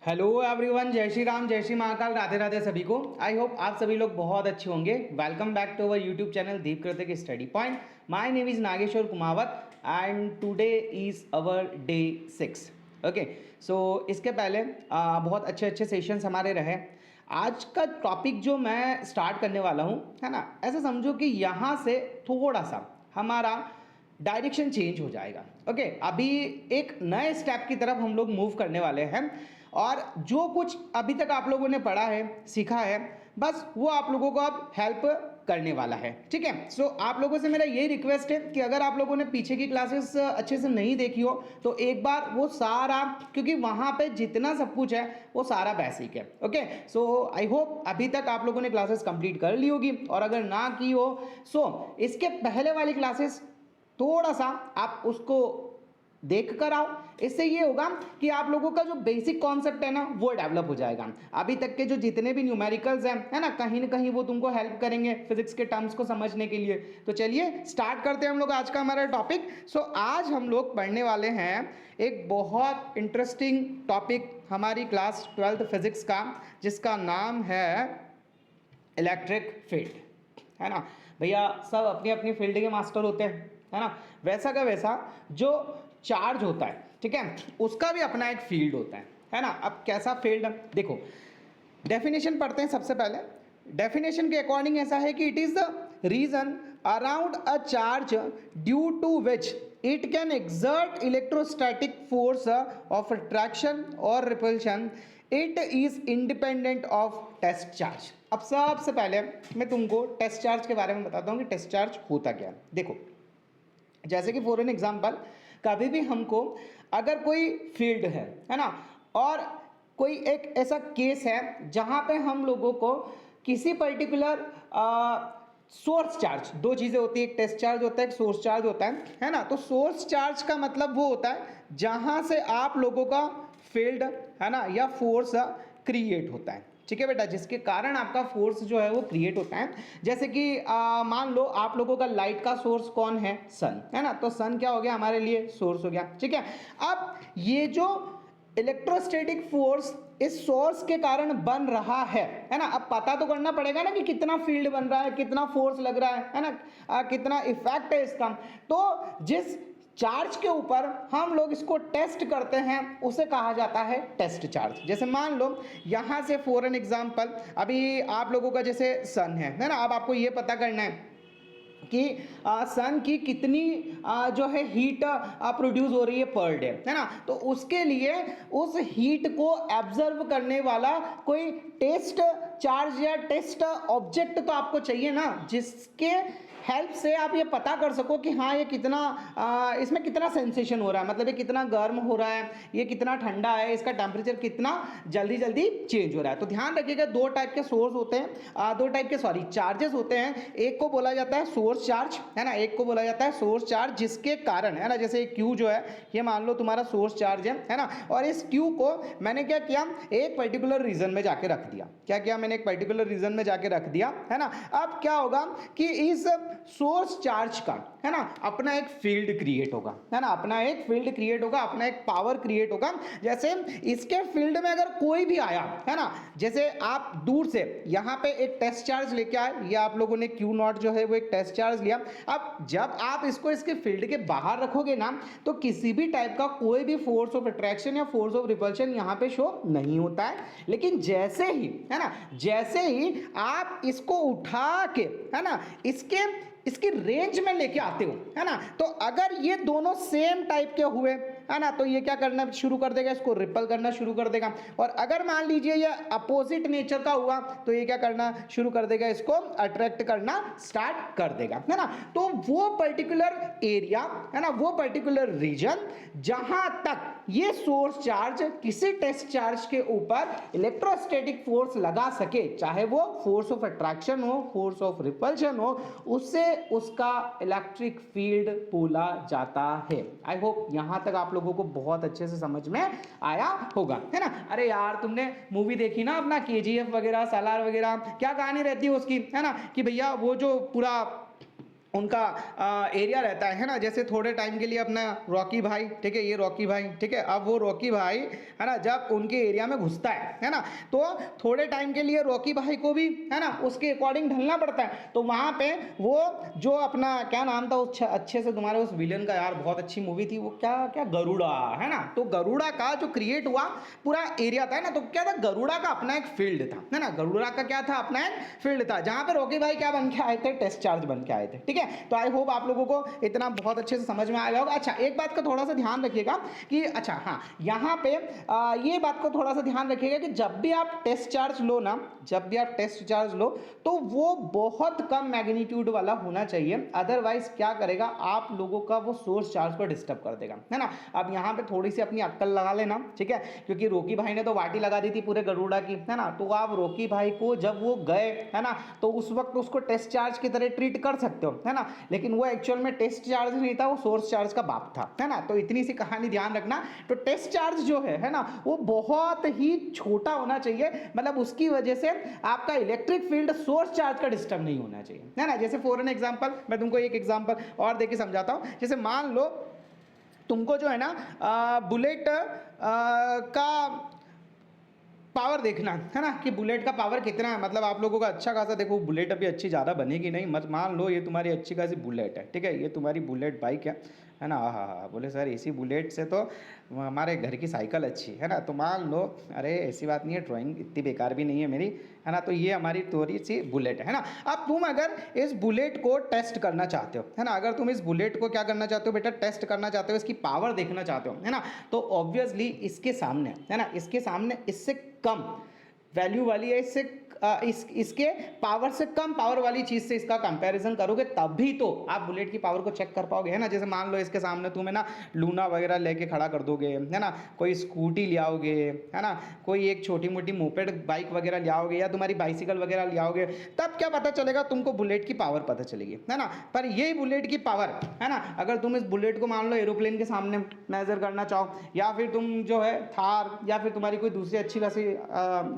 Hello everyone, जय श्री राम, जय श्री महाकाल, राधे राधे सभी को। आई होप आप सभी लोग बहुत अच्छे होंगे। Welcome back to our YouTube channel Deep Kritik study point. My name is Nageshwar Kumawat and today is our day 6। Okay, so इसके पहले बहुत अच्छे अच्छे सेशंस हमारे रहे। आज का टॉपिक जो मैं स्टार्ट करने वाला हूँ, है ना, ऐसा समझो कि यहाँ से थोड़ा सा हमारा डायरेक्शन चेंज हो जाएगा। ओके, अभी एक नए स्टेप की तरफ हम लोग मूव करने वाले हैं और जो कुछ अभी तक आप लोगों ने पढ़ा है, सीखा है, बस वो आप लोगों को अब हेल्प करने वाला है। ठीक है, सो आप लोगों से मेरा ये रिक्वेस्ट है कि अगर आप लोगों ने पीछे की क्लासेस अच्छे से नहीं देखी हो तो एक बार वो सारा, क्योंकि वहाँ पे जितना सब कुछ है वो सारा बेसिक है। ओके, सो आई होप अभी तक आप लोगों ने क्लासेस कंप्लीट कर ली होगी, और अगर ना की हो सो इसके पहले वाली क्लासेस थोड़ा सा आप उसको देख कर आओ। इससे ये होगा कि आप लोगों का जो बेसिक कॉन्सेप्ट है ना वो डेवलप हो जाएगा। अभी तक के जो जितने भी न्यूमेरिकल्स हैं, है ना, कहीं ना कहीं वो तुमको हेल्प करेंगे फिजिक्स के टर्म्स को समझने के लिए। तो चलिए स्टार्ट करते हैं हम लोग आज का हमारा टॉपिक। सो आज हम लोग पढ़ने वाले हैं एक बहुत इंटरेस्टिंग टॉपिक हमारी क्लास 12th फिजिक्स का, जिसका नाम है इलेक्ट्रिक फील्ड। है ना भैया, सब अपनी अपनी फील्ड के मास्टर होते हैं, है ना। वैसा का वैसा जो चार्ज होता है, ठीक है, उसका भी अपना एक फील्ड होता है ना। अब कैसा फील्ड, देखो डेफिनेशन पढ़ते हैं सबसे पहले। डेफिनेशन के अकॉर्डिंग ऐसा है कि it is the region around a charge due to which it can exert electrostatic force of attraction और repulsion. It is independent of test charge. अब सबसे पहले मैं तुमको टेस्ट चार्ज के बारे में बताता हूँ कि टेस्ट चार्ज होता क्या है। देखो, जैसे कि फॉर एन एग्जाम्पल, कभी भी हमको अगर कोई फील्ड है ना, और कोई एक ऐसा केस है जहां पे हम लोगों को किसी पर्टिकुलर सोर्स चार्ज, दो चीजें होती है, एक टेस्ट चार्ज होता है, एक सोर्स चार्ज होता है ना। तो सोर्स चार्ज का मतलब वो होता है जहां से आप लोगों का फील्ड, है ना, या फोर्स क्रिएट होता है। ठीक है बेटा, जिसके कारण आपका फोर्स जो है वो क्रिएट होता है। जैसे कि मान लो आप लोगों का लाइट का सोर्स कौन है, सन, है ना। तो सन क्या हो गया हमारे लिए, सोर्स हो गया। ठीक है, अब ये जो इलेक्ट्रोस्टैटिक फोर्स इस सोर्स के कारण बन रहा है ना। अब पता तो करना पड़ेगा ना कि कितना फील्ड बन रहा है, कितना फोर्स लग रहा है ना, कितना इफेक्ट है इसका। तो जिस चार्ज के ऊपर हम लोग इसको टेस्ट करते हैं उसे कहा जाता है टेस्ट चार्ज। जैसे मान लो यहां से फॉर एन एग्जांपल, अभी आप लोगों का जैसे सन है ना। अब आपको यह पता करना है कि सन की कितनी जो है हीट प्रोड्यूस हो रही है पर डे, है ना। तो उसके लिए उस हीट को एब्जर्व करने वाला कोई टेस्ट चार्ज या टेस्ट ऑब्जेक्ट तो आपको चाहिए ना, जिसके हेल्प से आप ये पता कर सको कि हाँ ये कितना इसमें कितना सेंसेशन हो रहा है, मतलब ये कितना गर्म हो रहा है, ये कितना ठंडा है, इसका टेम्परेचर कितना जल्दी जल्दी चेंज हो रहा है। तो ध्यान रखिएगा, दो टाइप के सोर्स होते हैं, दो टाइप के चार्जेस होते हैं। एक को बोला जाता है सोर्स चार्ज, है ना, एक को बोला जाता है सोर्स चार्ज, जिसके कारण, है ना, जैसे क्यू जो है ये मान लो तुम्हारा सोर्स चार्ज है ना, और इस क्यू को मैंने क्या किया, एक पर्टिकुलर रीजन में जाके रख दिया। क्या किया मैंने, एक पर्टिकुलर रीजन में जाके रख दिया, है ना। अब क्या होगा कि इस सोर्स चार्ज का, है ना, अपना एक फील्ड क्रिएट होगा, है ना, अपना एक फील्ड क्रिएट होगा, अपना एक पावर क्रिएट होगा। जैसे इसके फील्ड में अगर कोई भी आया, है ना, जैसे आप दूर से यहां पे एक टेस्ट चार्ज लेके आए, या आप लोगों ने क्यू नॉट जो है वो एक टेस्ट चार्ज लिया। अब जब आप इसको इसके फील्ड के बाहर रखोगे ना, तो किसी भी टाइप का कोई भी फोर्स ऑफ अट्रैक्शन या फोर्स ऑफ रिपल्शन यहां पे शो नहीं होता है। लेकिन जैसे ही, है ना, जैसे ही आप इसको उठा के, है ना, इसकी रेंज में लेके आते हो, है ना, तो अगर ये दोनों सेम टाइप के हुए, है ना, तो ये क्या करना शुरू कर देगा, इसको रिपल करना शुरू कर देगा। और अगर मान लीजिए ये अपोजिट नेचर का हुआ तो ये क्या करना शुरू कर देगा, इसको अट्रैक्ट करना स्टार्ट कर देगा, है ना। तो वो पर्टिकुलर एरिया, है ना, वो पर्टिकुलर रीजन जहां तक ये सोर्स चार्ज किसी टेस्ट चार्ज के ऊपर इलेक्ट्रोस्टैटिक फोर्स लगा सके, चाहे वो फोर्स ऑफ अट्रैक्शन हो, फोर्स ऑफ रिपल्शन हो, उससे उसका इलेक्ट्रिक फील्ड बोला जाता है। आई होप यहां तक आप लोगों को बहुत अच्छे से समझ में आया होगा, है ना। अरे यार, तुमने मूवी देखी ना अपना KGF वगैरह, सालार वगैरह, क्या कहानी रहती है उसकी, है ना, कि भैया वो जो पूरा उनका एरिया रहता है ना। जैसे थोड़े टाइम के लिए अपना रॉकी भाई, ठीक है, ये रॉकी भाई, ठीक है, अब वो रॉकी भाई है ना जब उनके एरिया में घुसता है ना, तो थोड़े टाइम के लिए रॉकी भाई को भी है ना उसके अकॉर्डिंग ढलना पड़ता है। तो वहाँ पे वो जो अपना क्या नाम था उस अच्छे से तुम्हारे उस विलन का, यार बहुत अच्छी मूवी थी वो, क्या क्या गरुड़ा है ना, तो गरुड़ा का जो क्रिएट हुआ पूरा एरिया था ना, तो क्या था गरुड़ा का अपना एक फील्ड था है ना, गरुड़ा का क्या था अपना एक फील्ड था, जहाँ पे रॉकी भाई क्या बन के आए थे, टेस्ट चार्ज बन के आए थे। ठीक है, तो आई होप आप लोगों को इतना बहुत अच्छे से समझ में आया होगा। अच्छा, एक बात का थोड़ा सा ध्यान रखिएगा कि अच्छा हाँ यहाँ पे ये बात को थोड़ा सा ध्यान रखिएगा कि जब भी आप टेस्ट चार्ज लो ना, जब भी आप टेस्ट चार्ज लो तो वो बहुत कम मैग्नीट्यूड वाला होना चाहिए, अदरवाइज क्या करेगा आप लोगों का वो सोर्स चार्ज को डिस्टर्ब कर देगा है ना। अब यहाँ पे थोड़ी सी अपनी अक्कल लगा लेना, ठीक है, क्योंकि रॉकी भाई ने तो वाटी लगा दी थी पूरे गरुड़ा की है ना, तो आप रॉकी भाई को जब वो गए है ना तो उस वक्त उसको टेस्ट चार्ज की तरह ट्रीट कर सकते हो है ना, लेकिन वो एक्चुअल में टेस्ट चार्ज नहीं था, वो सोर्स चार्ज का बाप था है ना। तो इतनी सी कहानी ध्यान रखना। तो टेस्ट चार्ज जो है ना वो बहुत ही छोटा होना चाहिए, मतलब उसकी वजह से आपका इलेक्ट्रिक फील्ड सोर्स चार्ज का डिस्टर्ब नहीं होना चाहिए है ना। जैसे फॉर एन एग्जांपल मैं तुमको एक एग्जांपल और देके समझाता हूं। जैसे मान लो तुमको जो है ना बुलेट का पावर देखना है ना कि बुलेट का पावर कितना है, मतलब आप लोगों का अच्छा खासा देखो, बुलेट अभी अच्छी ज़्यादा बनेगी नहीं, मत मान लो ये तुम्हारी अच्छी खासी बुलेट है, ठीक है, ये तुम्हारी बुलेट बाइक है ना, हाँ हाँ बोले सर इसी बुलेट से तो हमारे घर की साइकिल अच्छी है ना, तो मान लो अरे ऐसी बात नहीं है, ड्राइंग इतनी बेकार भी नहीं है मेरी है ना, तो ये हमारी थोड़ी सी बुलेट है ना। अब तुम अगर इस बुलेट को टेस्ट करना चाहते हो है ना, अगर तुम इस बुलेट को क्या करना चाहते हो बेटा, टेस्ट करना चाहते हो, इसकी पावर देखना चाहते हो है ना, तो ऑब्वियसली इसके सामने है ना, इसके सामने इससे कम वैल्यू वाली है, इससे इसके पावर से कम पावर वाली चीज से इसका कंपैरिजन करोगे तभी तो आप बुलेट की पावर को चेक कर पाओगे है ना। जैसे मान लो इसके सामने तुम है ना लूना वगैरह लेके खड़ा कर दोगे है ना, कोई स्कूटी ले आओगे है ना, कोई एक छोटी मोटी मोपेड बाइक वगैरह ले आओगे या तुम्हारी बाइसिकल वगैरह ले आओगे, तब क्या पता चलेगा तुमको बुलेट की पावर पता चलेगी है ना। पर यही बुलेट की पावर है ना, अगर तुम इस बुलेट को मान लो एरोप्लेन के सामने मेजर करना चाहो, या फिर तुम जो है थार या फिर तुम्हारी कोई दूसरी अच्छी खासी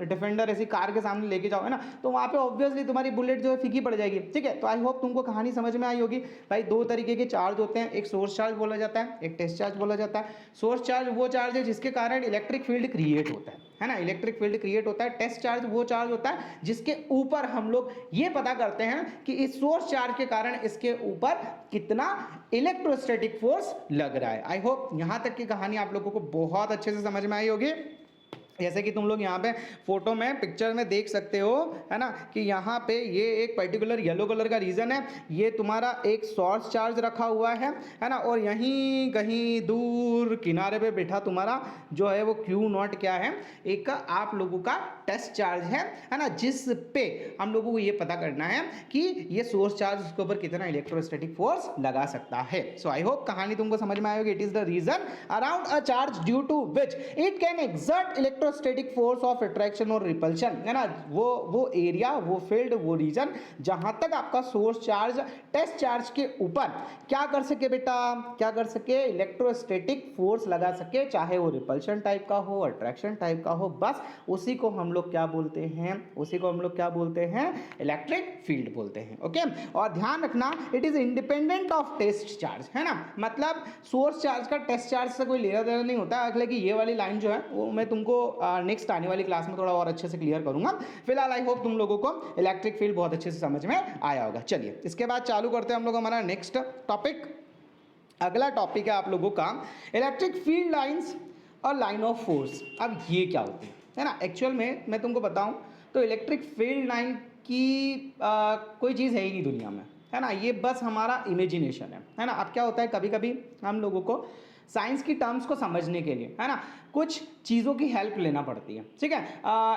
डिफेंडर ऐसी कार के सामने लेके जाओ है ना, तो वहाँ पे ऑब्वियसली तुम्हारी बुलेट जो है फीकी पड़ जाएगी। ठीक है, तो आई होप तुमको कहानी समझ में आई होगी। भाई दो तरीके के चार्ज होते हैं, एक सोर्स चार्ज बोला जाता है, एक टेस्ट चार्ज बोला जाता है। सोर्स चार्ज वो चार्ज है जिसके कारण इलेक्ट्रिक फील्ड क्रिएट होता है ना, इलेक्ट्रिक फील्ड क्रिएट होता है। टेस्ट चार्ज वो चार्ज होता है जिसके ऊपर हम लोग ये पता करते हैं कि इस सोर्स चार्ज के कारण इसके ऊपर कितना इलेक्ट्रोस्टैटिक फोर्स लग रहा है। आई होप यहां तक की कहानी आप लोगों को बहुत अच्छे से समझ में आई होगी। जैसे कि तुम लोग यहाँ पे फोटो में पिक्चर में देख सकते हो है ना कि यहाँ पे ये एक पर्टिकुलर येलो कलर का रीजन है, ये तुम्हारा एक सोर्स चार्ज रखा हुआ है ना, और यहीं कहीं दूर किनारे पे बैठा तुम्हारा जो है वो क्यू नॉट क्या है, एक आप लोगों का टेस्ट चार्ज है ना, जिस पे हम लोगों को ये पता करना है कि ये सोर्स चार्ज उसके ऊपर कितना इलेक्ट्रोस्टैटिक फोर्स लगा सकता है। सो आई होप कहानी तुमको समझ में आएगी। It is the region around a charge due to which it can exert electrostatic force of attraction और रिपल्शन है ना, वो एरिया, वो फील्ड, वो रीजन जहां तक आपका सोर्स चार्ज टेस्ट चार्ज के ऊपर क्या कर सके बेटा, क्या कर सके, इलेक्ट्रोस्टैटिक फोर्स लगा सके, चाहे वो रिपल्शन टाइप का हो, अट्रैक्शन टाइप का हो, बस उसी को हम लोग क्या बोलते हैं, उसी को हम लोग क्या बोलते हैं, इलेक्ट्रिक फील्ड बोलते हैं। ओके, और ध्यान रखना it is independent of test charge है ना, मतलब सोर्स चार्ज का टेस्ट चार्ज से कोई लेना देना नहीं होता। अगले की ये वाली लाइन जो है वो मैं तुमको नेक्स्ट आने वाली क्लास में थोड़ा और अच्छे से क्लियर करूंगा। फिलहाल आई होप तुम लोगों को इलेक्ट्रिक फील्ड बहुत अच्छे से समझ में आया होगा। चलिए इसके बाद चालू करते हैं हम लोग हमारा नेक्स्ट टॉपिक। अगला टॉपिक है आप लोगों का इलेक्ट्रिक फील्ड लाइंस और लाइन ऑफ फोर्स। अब ये क्या होती है ना, एक्चुअल में मैं तुमको बताऊं तो इलेक्ट्रिक फील्ड लाइन की कोई चीज़ है ही नहीं दुनिया में है ना, ये बस हमारा इमेजिनेशन है ना। अब क्या होता है कभी कभी हम लोगों को साइंस की टर्म्स को समझने के लिए है ना कुछ चीज़ों की हेल्प लेना पड़ती है। ठीक है,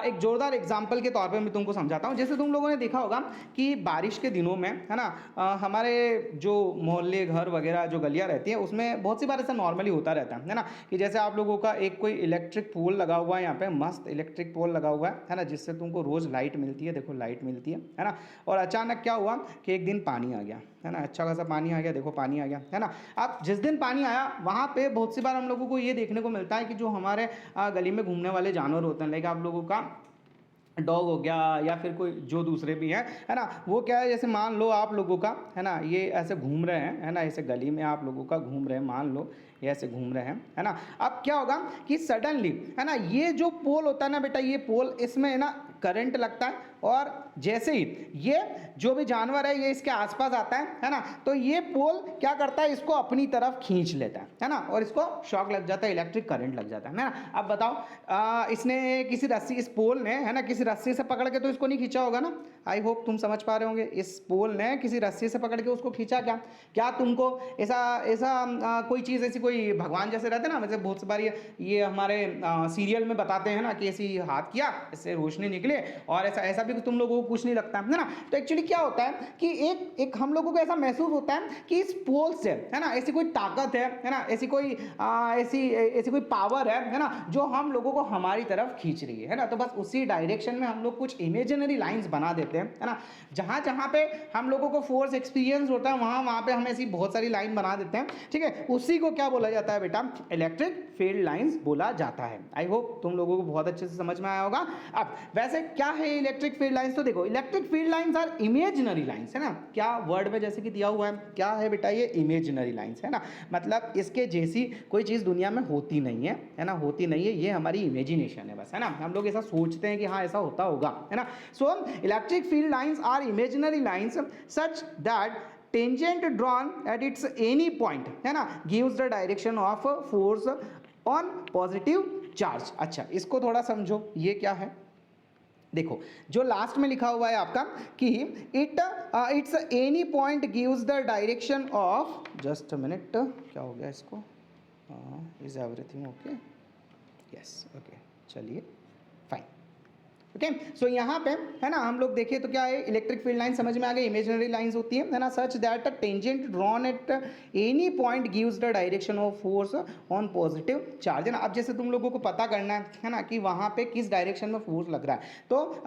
एक जोरदार एग्जांपल के तौर पे मैं तुमको समझाता हूँ। जैसे तुम लोगों ने देखा होगा कि बारिश के दिनों में है ना हमारे जो मोहल्ले घर वगैरह जो गलियाँ रहती हैं उसमें बहुत सी बार ऐसा नॉर्मली होता रहता है ना, कि जैसे आप लोगों का एक कोई इलेक्ट्रिक पोल लगा हुआ है, यहाँ पे मस्त इलेक्ट्रिक पोल लगा हुआ है ना, जिससे तुमको रोज़ लाइट मिलती है, देखो लाइट मिलती है ना, और अचानक क्या हुआ कि एक दिन पानी आ गया है ना, अच्छा खासा पानी आ गया, देखो पानी आ गया है ना। अब जिस दिन पानी आया वहाँ पे बहुत सी बार हम लोगों को ये देखने को मिलता है कि जो हमारे गली में घूमने वाले जानवर होते हैं, लाइक आप लोगों का डॉग हो गया या फिर कोई जो दूसरे भी हैं, है ना, वो क्या है, जैसे मान लो आप लोगों का, है ना, ये ऐसे घूम रहे हैं, है ना, ऐसे गली में आप लोगों का घूम रहे हैं, मान लो ये ऐसे घूम रहे हैं, है ना। अब क्या होगा कि सडनली, है ना, ये जो पोल होता है ना बेटा, ये पोल, इसमें है ना करंट लगता है, और जैसे ही ये जो भी जानवर है ये इसके आसपास आता है ना, तो ये पोल क्या करता है, इसको अपनी तरफ खींच लेता है ना, और इसको शॉक लग जाता है, इलेक्ट्रिक करंट लग जाता है ना। अब बताओ, इसने किसी रस्सी, इस पोल ने, है ना, किसी रस्सी से पकड़ के तो इसको नहीं खींचा होगा ना। आई होप तुम समझ पा रहे होंगे, इस पोल ने किसी रस्सी से पकड़ के उसको खींचा। क्या क्या तुमको ऐसा ऐसा कोई चीज़, ऐसी कोई भगवान जैसे रहते हैं ना, वैसे बहुत बार ये हमारे सीरियल में बताते हैं ना कि ऐसी हाथ किया, इससे रोशनी निकले, और ऐसा ऐसा भी तुम लोगों को कुछ नहीं लगता है ना। तो एक्चुअली क्या होता है कि एक हम लोगों को ऐसा महसूस होता है कि इस पोल से, है ना, ऐसी कोई ताकत है ना, ऐसी कोई ऐसी कोई पावर है ना, जो हम लोगों को हमारी तरफ खींच रही है ना। तो बस उसी डायरेक्शन में हम लोग कुछ इमेजिनरी लाइंस बना देते हैं, है ना। जहाँ जहाँ पे हम लोगों को फोर्स एक्सपीरियंस होता है, वहाँ वहाँ पे हम ऐसी बहुत सारी लाइन बना देते हैं, ठीक है। उसी को क्या बोला जाता है बेटा, इलेक्ट्रिक फील्ड लाइंस बोला जाता है। आई होप तुम लोगों को बहुत अच्छे से समझ में आया होगा। अब वैसे क्या है इलेक्ट्रिक फील्ड लाइंस, तो देखो, electric field lines are imaginary lines, है ना। क्या वर्ड में जैसे कि दिया हुआ है, क्या है बेटा, ये इमेजिनरी लाइंस, है ना। मतलब इसके जैसी कोई चीज़ दुनिया में होती नहीं है ना, होती नहीं है, ये हमारी इमेजिनेशन है बस, है ना। हम लोग ऐसा सोचते हैं कि हाँ ऐसा होता होगा, है ना। So electric field lines are imaginary lines such that tangent drawn at its any point, है ना, gives the direction of force on positive charge. अच्छा, इसको थोड़ा समझो, ये क्या है। देखो, जो लास्ट में लिखा हुआ है आपका कि it's any point gives the direction of, just a minute, क्या हो गया इसको, is everything okay, yes okay, चलिए फाइन, ओके। सो यहाँ पे, है ना, हम लोग देखें तो क्या है, इलेक्ट्रिक फील्ड लाइन समझ में आ गई, इमेजिनरी लाइंस होती है ना, such that a tangent drawn at any point gives the direction of force on positive charge, है ना। अब जैसे तुम लोगों को पता करना है ना कि वहाँ पे किस डायरेक्शन में फोर्स लग रहा है, तो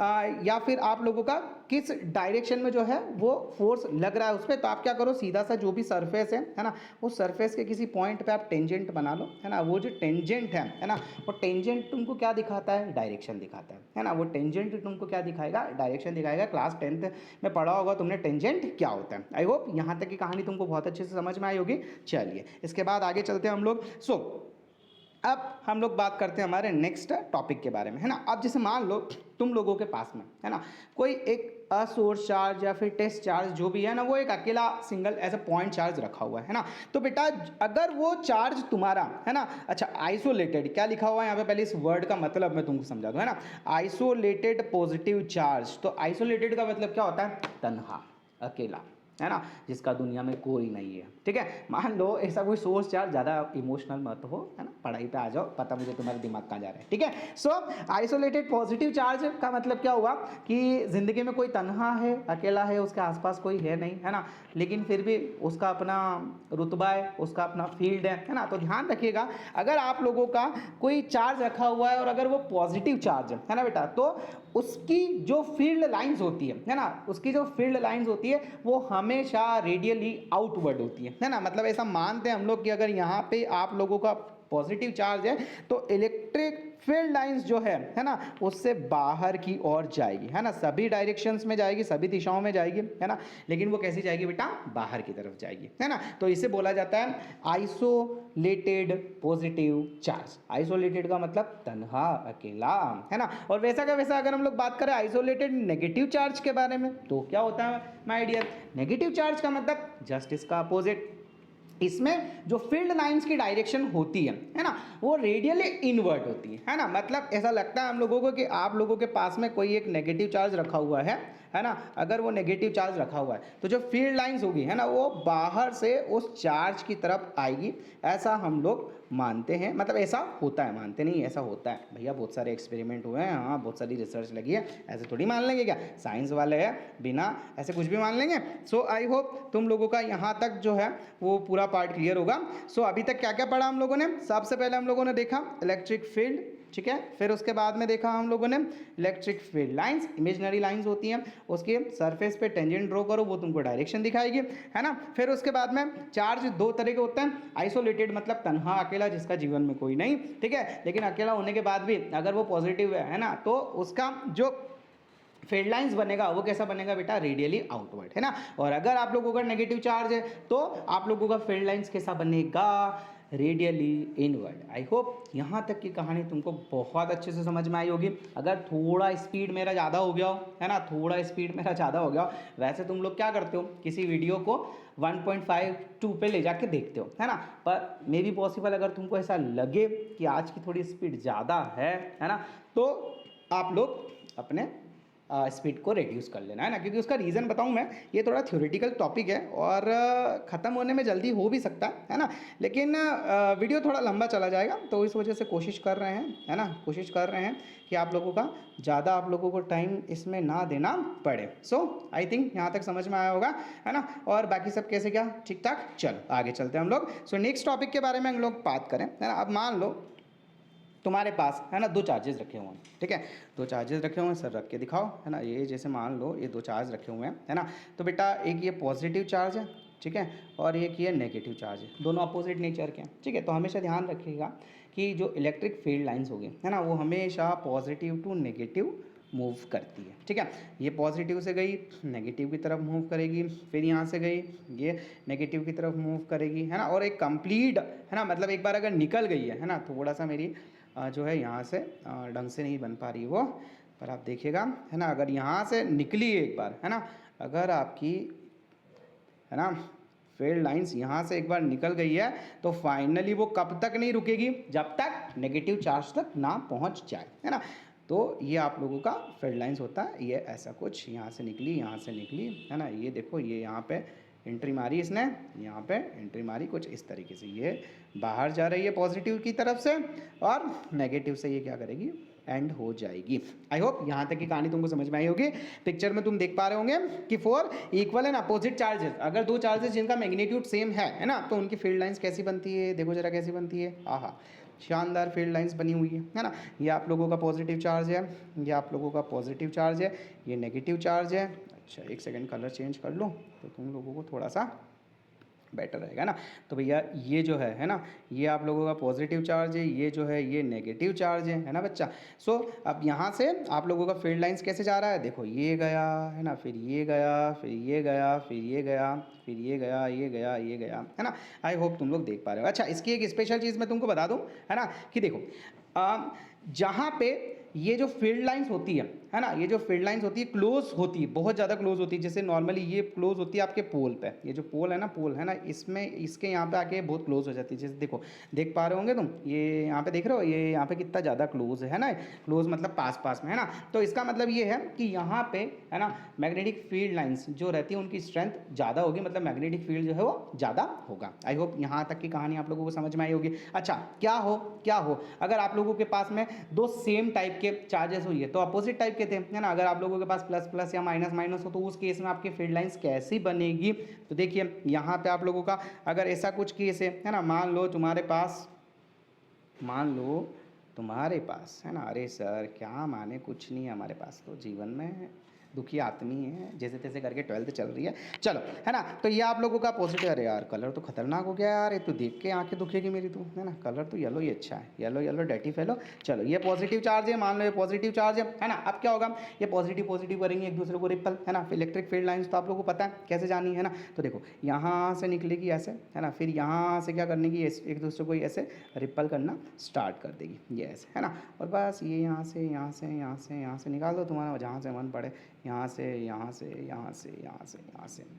या फिर आप लोगों का किस डायरेक्शन में जो है वो फोर्स लग रहा है उस पर, तो आप क्या करो, सीधा सा जो भी सरफेस है ना, उस सरफेस के किसी पॉइंट पे आप टेंजेंट बना लो, है ना। वो जो टेंजेंट है ना, वो टेंजेंट तुमको क्या दिखाता है, डायरेक्शन दिखाता है ना। वो टेंजेंट तुमको क्या दिखाएगा, डायरेक्शन दिखाएगा। क्लास 10th में पढ़ा होगा तुमने टेंजेंट क्या होता है। आई होप यहाँ तक की कहानी तुमको बहुत अच्छे से समझ में आई होगी। चलिए इसके बाद आगे चलते हैं हम लोग। अब हम लोग बात करते हैं हमारे नेक्स्ट टॉपिक के बारे में, है ना। अब जैसे मान लो तुम लोगों के पास में, है ना, कोई एक सोर्स चार्ज या फिर टेस्ट चार्ज जो भी है ना, वो एक अकेला single as a point charge रखा हुआ है ना। तो बेटा अगर वो चार्ज तुम्हारा, है ना, अच्छा, आइसोलेटेड, क्या लिखा हुआ है यहाँ पे, पहले इस वर्ड का मतलब मैं तुमको समझा दूं, है ना। आइसोलेटेड पॉजिटिव चार्ज, तो आइसोलेटेड का मतलब क्या होता है, तन्हा, अकेला, है ना, जिसका दुनिया में कोई नहीं है, ठीक है। मान लो ऐसा कोई सोर्स चार्ज, ज़्यादा इमोशनल मत हो, है ना, पढ़ाई पे आ जाओ, पता मुझे तुम्हारा दिमाग कहाँ जा रहा है, ठीक है। सो आइसोलेटेड पॉजिटिव चार्ज का मतलब क्या हुआ कि ज़िंदगी में कोई तन्हा है, अकेला है, उसके आसपास कोई है नहीं, है ना, लेकिन फिर भी उसका अपना रुतबा है, उसका अपना फील्ड है ना। तो ध्यान रखिएगा, अगर आप लोगों का कोई चार्ज रखा हुआ है और अगर वो पॉजिटिव चार्ज है ना बेटा, तो उसकी जो फील्ड लाइंस होती है ना, उसकी जो फील्ड लाइंस होती है वो हमेशा रेडियली आउटवर्ड होती है ना। मतलब ऐसा मानते हैं हम लोग कि अगर यहाँ पे आप लोगों का पॉजिटिव चार्ज है तो इलेक्ट्रिक फील्ड लाइंस जो है ना, उससे बाहर की ओर जाएगी, है ना, सभी डायरेक्शंस में जाएगी, सभी दिशाओं में जाएगी, है ना, लेकिन वो कैसी जाएगी बेटा, बाहर की तरफ जाएगी, है ना। तो इसे बोला जाता है आइसोलेटेड पॉजिटिव चार्ज। आइसोलेटेड का मतलब तन्हा, अकेला, है ना। और वैसा का वैसा अगर हम लोग बात करें आइसोलेटेड नेगेटिव चार्ज के बारे में, तो क्या होता है माय डियर, नेगेटिव चार्ज का मतलब जस्ट इसका अपोजिट। इसमें जो फील्ड लाइंस की डायरेक्शन होती है ना, वो रेडियली इनवर्ट होती है ना। मतलब ऐसा लगता है हम लोगों को कि आप लोगों के पास में कोई एक नेगेटिव चार्ज रखा हुआ है ना। अगर वो नेगेटिव चार्ज रखा हुआ है तो जो फील्ड लाइंस होगी, है ना, वो बाहर से उस चार्ज की तरफ आएगी, ऐसा हम लोग मानते हैं। मतलब ऐसा होता है, मानते नहीं, ऐसा होता है भैया, बहुत सारे एक्सपेरिमेंट हुए हैं, हाँ, बहुत सारी रिसर्च लगी है, ऐसे थोड़ी मान लेंगे क्या, साइंस वाले हैं, बिना ऐसे कुछ भी मान लेंगे। सो आई होप तुम लोगों का यहाँ तक जो है वो पूरा पार्ट क्लियर होगा। सो अभी तक क्या क्या पढ़ा हम लोगों ने, सबसे पहले हम लोगों ने देखा इलेक्ट्रिक फील्ड, ठीक है। फिर उसके बाद में देखा हम लोगों ने electric field lines, imaginary lines होती हैं, उसके सरफेस पे टेंजेंट ड्रॉ करो, वो तुमको डायरेक्शन दिखाएगी, है ना। फिर उसके बाद में चार्ज दो तरह के होते हैं, आइसोलेटेड मतलब तन्हा, अकेला, जिसका जीवन में कोई नहीं, ठीक है, लेकिन अकेला होने के बाद भी अगर वो पॉजिटिव है ना, तो उसका जो फील्ड लाइंस बनेगा वो कैसा बनेगा बेटा, रेडियली आउटवर्ड, है ना। और अगर आप लोगों का नेगेटिव चार्ज है तो आप लोगों का फील्ड लाइंस कैसा बनेगा, रेडियली इनवर्ड। आई होप यहाँ तक की कहानी तुमको बहुत अच्छे से समझ में आई होगी। अगर थोड़ा स्पीड मेरा ज़्यादा हो गया हो, है ना, थोड़ा स्पीड मेरा ज़्यादा हो गया हो, वैसे तुम लोग क्या करते हो, किसी वीडियो को 1.52 पे ले जाके देखते हो, है ना। पर मे बी पॉसिबल अगर तुमको ऐसा लगे कि आज की थोड़ी स्पीड ज़्यादा है ना, तो आप लोग अपने स्पीड को रिड्यूस कर लेना, है ना। क्योंकि उसका रीज़न बताऊं मैं, ये थोड़ा थ्योरेटिकल टॉपिक है और ख़त्म होने में जल्दी हो भी सकता है ना। लेकिन वीडियो थोड़ा लंबा चला जाएगा, तो इस वजह से कोशिश कर रहे हैं, है ना, कोशिश कर रहे हैं कि आप लोगों का ज़्यादा आप लोगों को टाइम इसमें ना देना पड़े। सो आई थिंक यहाँ तक समझ में आया होगा, है ना। और बाकी सब कैसे क्या, ठीक ठाक। चलो आगे चलते हैं हम लोग। सो नेक्स्ट टॉपिक के बारे में हम लोग बात करें, है ना। अब मान लो तुम्हारे पास, है ना, दो चार्जेस रखे हुए हैं, ठीक है, दो चार्जेस रखे हुए हैं, सर रख के दिखाओ, है ना। ये जैसे मान लो ये दो चार्ज रखे हुए हैं, है ना। तो बेटा एक ये पॉजिटिव चार्ज है, ठीक है, और एक ये नेगेटिव चार्ज है, दोनों अपोजिट नेचर के हैं, ठीक है। तो हमेशा ध्यान रखिएगा कि जो इलेक्ट्रिक फील्ड लाइंस होगी, है ना, वो हमेशा पॉजिटिव टू नेगेटिव मूव करती है, ठीक है। ये पॉजिटिव से गई नेगेटिव की तरफ मूव करेगी, फिर यहाँ से गई ये नेगेटिव की तरफ मूव करेगी, है ना। और एक कंप्लीट, है ना, मतलब एक बार अगर निकल गई है ना, थोड़ा सा मेरी जो है यहाँ से ढंग से नहीं बन पा रही वो, पर आप देखिएगा, है ना, अगर यहाँ से निकली एक बार, है ना, अगर आपकी, है ना, फील्ड लाइंस यहाँ से एक बार निकल गई है, तो फाइनली वो कब तक नहीं रुकेगी, जब तक नेगेटिव चार्ज तक ना पहुँच जाए, है ना। तो ये आप लोगों का फील्ड लाइंस होता है, ये ऐसा कुछ यहाँ से निकली, यहाँ से निकली, है ना। ये देखो, ये यहाँ पे एंट्री मारी इसने, यहाँ पे एंट्री मारी कुछ इस तरीके से, ये बाहर जा रही है पॉजिटिव की तरफ से, और नेगेटिव से ये क्या करेगी, एंड हो जाएगी। आई होप यहाँ तक की कहानी तुमको समझ में आई होगी। पिक्चर में तुम देख पा रहे होंगे कि 4 इक्वल एंड अपोजिट चार्जेस, अगर दो चार्जेस जिनका मैग्नीट्यूड सेम है ना, तो उनकी फील्ड लाइंस कैसी बनती है, देखो जरा कैसी बनती है, आहा, शानदार फील्ड लाइंस बनी हुई है ना। ये आप लोगों का पॉजिटिव चार्ज है, ये आप लोगों का पॉजिटिव चार्ज है, ये नेगेटिव चार्ज है। अच्छा एक सेकंड कलर चेंज कर लो तो तुम लोगों को थोड़ा सा बेटर रहेगा ना। तो भैया ये जो है ना, ये आप लोगों का पॉजिटिव चार्ज है, ये जो है ये नेगेटिव चार्ज है ना बच्चा। सो अब यहाँ से आप लोगों का फील्ड लाइंस कैसे जा रहा है, देखो ये गया, है ना, फिर ये गया, फिर ये गया, फिर ये गया, फिर ये गया, ये गया, ये गया, है ना। आई होप तुम लोग देख पा रहे हो। अच्छा इसकी एक स्पेशल चीज़ मैं तुमको बता दूँ, है ना, कि देखो जहाँ पे ये जो फील्ड लाइंस होती है ना, ये जो फील्ड लाइंस होती है क्लोज होती है, बहुत ज़्यादा क्लोज होती है। जैसे नॉर्मली ये क्लोज होती है आपके पोल पे, ये जो पोल है ना, पोल है ना, इसमें इसके यहाँ पे आके बहुत क्लोज हो जाती है। जैसे देखो देख पा रहे होंगे तुम, ये यहाँ पे देख रहे हो, ये यहाँ पे कितना ज़्यादा क्लोज है ना, क्लोज मतलब पास पास में, है ना। तो इसका मतलब ये है कि यहाँ पे, है ना, मैग्नेटिक फील्ड लाइन्स जो रहती है उनकी स्ट्रेंथ ज़्यादा होगी, मतलब मैग्नेटिक फील्ड जो है वो ज़्यादा होगा। आई होप यहाँ तक की कहानी आप लोगों को समझ में आई होगी। अच्छा क्या हो अगर आप लोगों के पास में दो सेम टाइप के चार्जेस हुई है, तो अपोजिट टाइप के थे, है ना। अगर आप लोगों के पास प्लस प्लस या माइनस माइनस हो, तो उस केस में आपकी फील्ड लाइंस कैसी बनेगी। तो देखिए यहाँ पे आप लोगों का अगर ऐसा कुछ केस है ना, मान लो तुम्हारे पास, है ना, अरे सर क्या माने, कुछ नहीं है हमारे पास, तो जीवन में दुखी आदमी है, जैसे तैसे करके 12th चल रही है, चलो, है ना। तो ये आप लोगों का पॉजिटिव, अरे यार कलर तो खतरनाक हो गया यार, ये तो देख के आंखें दुखेगी मेरी तो, है ना। कलर तो येलो ही अच्छा है, येलो डर्टी फेलो। चलो ये पॉजिटिव चार्ज है, मान लो ये पॉजिटिव चार्ज है ना। अब क्या होगा, ये पॉजिटिव पॉजिटिव करेंगे एक दूसरे को रिपल, है ना। इलेक्ट्रिक फील्ड लाइन्स तो आप लोगों को पता है कैसे जानी है ना। तो देखो यहाँ से निकलेगी ऐसे, है ना, फिर यहाँ से क्या करने की, एक दूसरे को ऐसे रिपल करना स्टार्ट कर देगी, ये ऐसे, है ना। और बस ये यहाँ से निकाल दो, तुम्हारा जहाँ से मन पड़े, यहाँ से।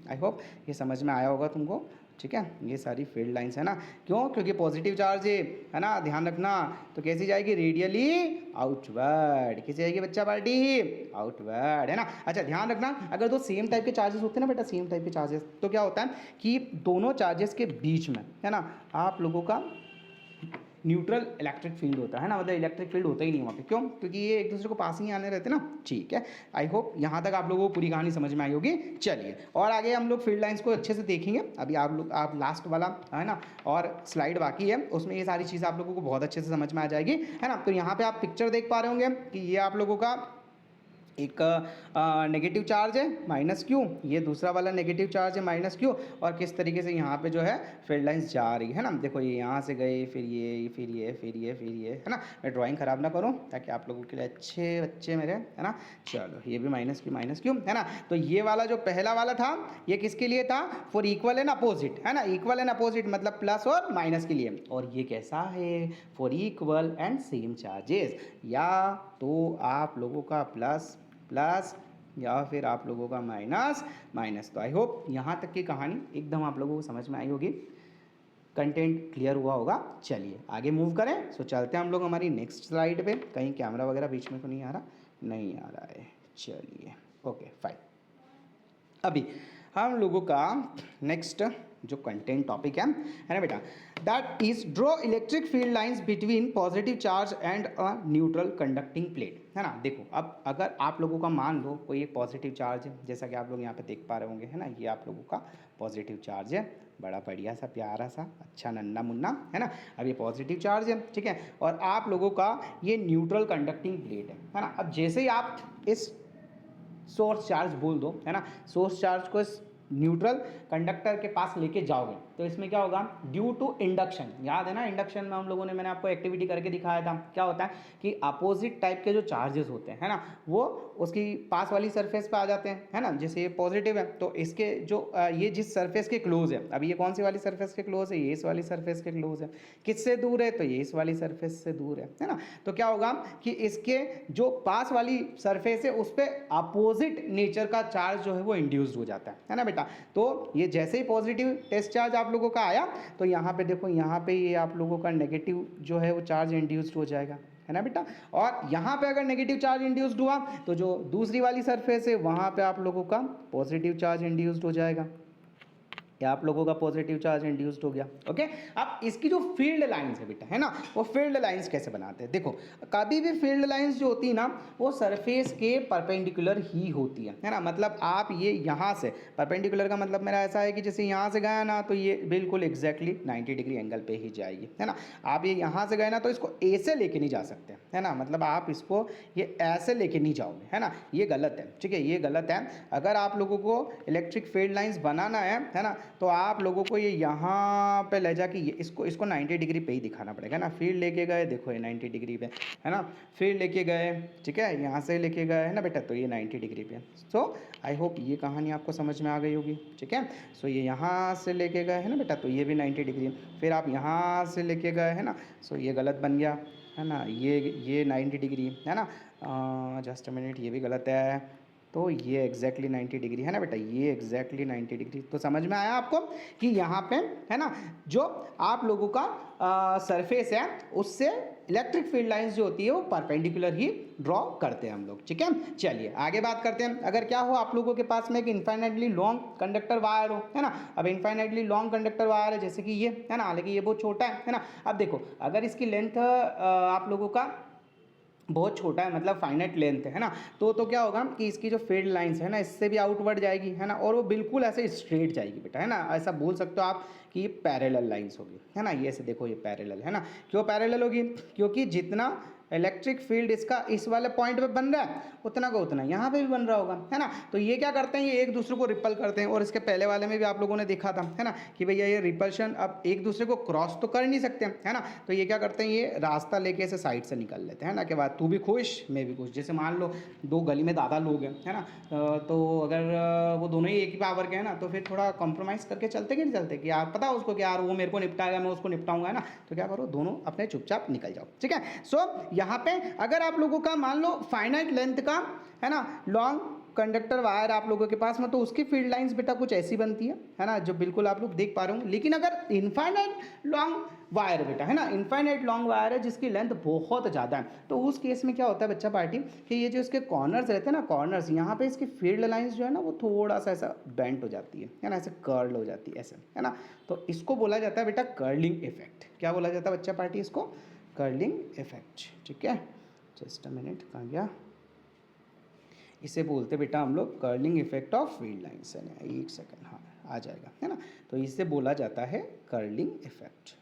आई होप ये समझ में आया होगा तुमको, ठीक है। ये सारी फील्ड लाइंस है ना, क्यों, क्योंकि पॉजिटिव चार्ज है ना, ध्यान रखना। तो कैसी जाएगी, रेडियली आउटवर्ड, कैसे जाएगी बच्चा पार्टी, आउटवर्ड, है ना। अच्छा ध्यान रखना, अगर दो सेम टाइप के चार्जेस होते हैं ना बेटा, सेम टाइप के चार्जेस, तो क्या होता है कि दोनों चार्जेस के बीच में, है ना, आप लोगों का न्यूट्रल इलेक्ट्रिक फील्ड होता है ना, मतलब इलेक्ट्रिक फील्ड होता ही नहीं वहाँ पे, क्यों, क्योंकि ये एक दूसरे को पास ही आने रहते ना, ठीक है। आई होप यहाँ तक आप लोगों को पूरी कहानी समझ में आई होगी। चलिए और आगे हम लोग फील्ड लाइंस को अच्छे से देखेंगे। अभी आप लास्ट वाला, है ना, और स्लाइड बाकी है, उसमें ये सारी चीज़ें आप लोगों को बहुत अच्छे से समझ में आ जाएगी, है ना। तो यहाँ पर आप पिक्चर देख पा रहे होंगे कि ये आप लोगों का एक नेगेटिव चार्ज है माइनस क्यू, ये दूसरा वाला नेगेटिव चार्ज है माइनस क्यू, और किस तरीके से यहाँ पे जो है फील्ड लाइंस जा रही है ना। देखो ये यहाँ से गए, फिर ये फिर ये फिर ये फिर ये, है ना। मैं ड्राइंग ख़राब ना करूँ ताकि आप लोगों के लिए अच्छे बच्चे मेरे, है ना। चलो ये भी माइनस क्यू, है ना। तो ये वाला जो पहला वाला था ये किसके लिए था, फॉर इक्वल एंड अपोजिट, है ना। इक्वल एंड अपोजिट मतलब प्लस और माइनस के लिए, और ये कैसा है, for equal and same charges, या तो आप लोगों का प्लस प्लस या फिर आप लोगों का माइनस माइनस। तो आई होप यहाँ तक की कहानी एकदम आप लोगों को समझ में आई होगी, कंटेंट क्लियर हुआ होगा। चलिए आगे मूव करें। सो चलते हैं हम लोग हमारी नेक्स्ट स्लाइड पे। कहीं कैमरा वगैरह बीच में तो नहीं आ रहा, नहीं आ रहा है, चलिए ओके फाइन। अभी हम लोगों का नेक्स्ट जो कंटेंट टॉपिक है ना बेटा, that is draw electric field lines between positive charge and a neutral conducting plate, है ना। देखो अब अगर आप लोगों का मान लो कोई एक पॉजिटिव चार्ज है, जैसा कि आप लोग यहाँ पे देख पा रहे होंगे, है ना। ये आप लोगों का पॉजिटिव चार्ज है, बड़ा बढ़िया सा प्यारा सा अच्छा नन्ना मुन्ना, है ना। अब ये पॉजिटिव चार्ज है, ठीक है, और आप लोगों का ये न्यूट्रल कंडक्टिंग प्लेट है ना। अब जैसे ही आप इस सोर्स चार्ज बोल दो, है ना, सोर्स चार्ज को इस न्यूट्रल कंडक्टर के पास लेके जाओगे तो इसमें क्या होगा, ड्यू टू इंडक्शन, याद है ना इंडक्शन में हम लोगों ने, मैंने आपको एक्टिविटी करके दिखाया था, क्या होता है कि अपोजिट टाइप के जो चार्जेस होते हैं, है ना, वो उसकी पास वाली सरफेस पे आ जाते हैं, है ना। जैसे ये पॉजिटिव है तो इसके जो ये जिस सरफेस के क्लोज है, अभी ये कौन सी वाली सरफेस के क्लोज है, ये इस वाली सरफेस के क्लोज है। किससे दूर है, तो ये इस वाली सरफेस से दूर है ना। तो क्या होगा कि इसके जो पास वाली सरफेस है उस पर अपोजिट नेचर का चार्ज जो है वो इंड्यूस्ड हो जाता है ना बेटा। तो ये जैसे ही पॉजिटिव टेस्ट चार्ज आप लोगों का आया तो यहाँ पे देखो, यहाँ पे ये आप लोगों का नेगेटिव जो है वो चार्ज इंड्यूस्ड हो जाएगा, है ना बेटा। और यहाँ पे अगर नेगेटिव चार्ज इंड्यूस्ड हुआ तो जो दूसरी वाली सरफेस है वहाँ पे आप लोगों का पॉजिटिव चार्ज इंड्यूस्ड हो जाएगा, या आप लोगों का पॉजिटिव चार्ज इंड्यूस्ड हो गया। ओके, अब इसकी जो फील्ड लाइंस है बेटा, है ना, वो फील्ड लाइंस कैसे बनाते हैं। देखो कभी भी फील्ड लाइंस जो होती है ना वो सरफेस के परपेंडिकुलर ही होती है ना। मतलब आप ये यहाँ से परपेंडिकुलर का मतलब मेरा ऐसा है कि जैसे यहाँ से गया ना तो ये बिल्कुल एग्जैक्टली 90 डिग्री एंगल पे ही जाएगी, है ना। आप ये यहाँ से गए ना तो इसको ए से लेके नहीं जा सकते, है ना। मतलब आप इसको ये ऐसे लेके नहीं जाओगे, है ना, ये गलत है, ठीक है, ये गलत है। अगर आप लोगों को इलेक्ट्रिक फील्ड लाइंस बनाना है ना, तो आप लोगों को ये यहाँ पे ले जाके ये इसको 90 डिग्री पे ही दिखाना पड़ेगा ना। फील्ड लेके गए, देखो ये 90 डिग्री पे, है ना। फील्ड लेके गए, ठीक है, यहाँ से लेके गए, है ना बेटा, तो ये 90 डिग्री पे। सो आई होप ये कहानी आपको समझ में आ गई होगी, ठीक है। सो ये यहाँ से लेके गए, है ना बेटा, तो ये भी 90 डिग्री। फिर आप यहाँ से लेके गए, है ना, सो ये गलत बन गया, है ना, ये 90 डिग्री, है ना। जस्ट अ मिनट, ये भी गलत है, तो ये एग्जैक्टली 90 डिग्री, है ना बेटा, ये एग्जैक्टली 90 डिग्री। तो समझ में आया आपको कि यहाँ पे, है ना, जो आप लोगों का सरफेस है उससे इलेक्ट्रिक फील्ड लाइंस जो होती है वो परपेंडिकुलर ही ड्रॉ करते हैं हम लोग, ठीक है। चलिए आगे बात करते हैं। अगर क्या हो आप लोगों के पास में एक इनफाइनाइटली लॉन्ग कंडक्टर वायर हो, है ना। अब इनफाइनाइटली लॉन्ग कंडक्टर वायर है जैसे कि ये, है ना, हालांकि ये बहुत छोटा है ना। अब देखो अगर इसकी लेंथ आप लोगों का बहुत छोटा है, मतलब फाइनाइट लेंथ है ना, तो क्या होगा कि इसकी जो फील्ड लाइंस है ना इससे भी आउटवर्ड जाएगी, है ना, और वो बिल्कुल ऐसे स्ट्रेट जाएगी बेटा, है ना। ऐसा बोल सकते हो आप कि ये पैरेलल लाइंस होगी, है ना। ये ऐसे देखो, ये पैरेलल है ना। क्यों पैरेलल होगी, क्योंकि जितना इलेक्ट्रिक फील्ड इसका इस वाले पॉइंट पे बन रहा है उतना का उतना यहाँ पे भी बन रहा होगा, है ना। तो ये क्या करते हैं, ये एक दूसरे को रिपल करते हैं। और इसके पहले वाले में भी आप लोगों ने देखा था, है ना, कि भैया ये रिपल्शन अब एक दूसरे को क्रॉस तो कर नहीं सकते, है ना। तो ये क्या करते हैं, ये रास्ता लेके ऐसे साइड से निकल लेते हैं, है ना। के बाद तू भी खुश मैं भी खुश। जैसे मान लो दो गली में दादा लोग हैं, है ना, तो अगर वो दोनों ही एक ही पावर के हैं ना तो फिर थोड़ा कॉम्प्रोमाइज़ करके चलते कि नहीं चलते, कि यार पता है उसको कि यार वो मेरे को निपटाएगा मैं उसको निपटाऊंगा, है ना। तो क्या करो, दोनों अपने चुपचाप निकल जाओ, ठीक है। सो यहाँ पे अगर आप लोगों का मान लो फाइनाइट लेंथ का, है ना, लॉन्ग कंडक्टर वायर आप लोगों के पास में, तो उसकी फील्ड लाइंस बेटा कुछ ऐसी बनती है ना, जो बिल्कुल आप लोग देख पा रहे हो। लेकिन अगर इनफाइनाइट लॉन्ग वायर बेटा, है ना, इनफाइनाइट लॉन्ग वायर है जिसकी लेंथ बहुत ज़्यादा है, तो उस केस में क्या होता है बच्चा पार्टी कि ये जो इसके कॉर्नर्स रहते हैं ना, कॉर्नर्स, यहाँ पे इसकी फील्ड लाइंस जो है ना वो थोड़ा सा ऐसा बेंट हो जाती है ना, ऐसे कर्ल हो जाती है ऐसे, है ना। तो इसको बोला जाता है बेटा कर्लिंग इफेक्ट। क्या बोला जाता है बच्चा पार्टी, इसको कर्लिंग इफेक्ट, ठीक है। जस्ट अ मिनट, कहाँ गया, इसे बोलते बेटा हम लोग curling effect of field lines, है ना। एक सेकंड, हाँ आ जाएगा, है ना। तो इसे बोला जाता है कर्लिंग इफेक्ट।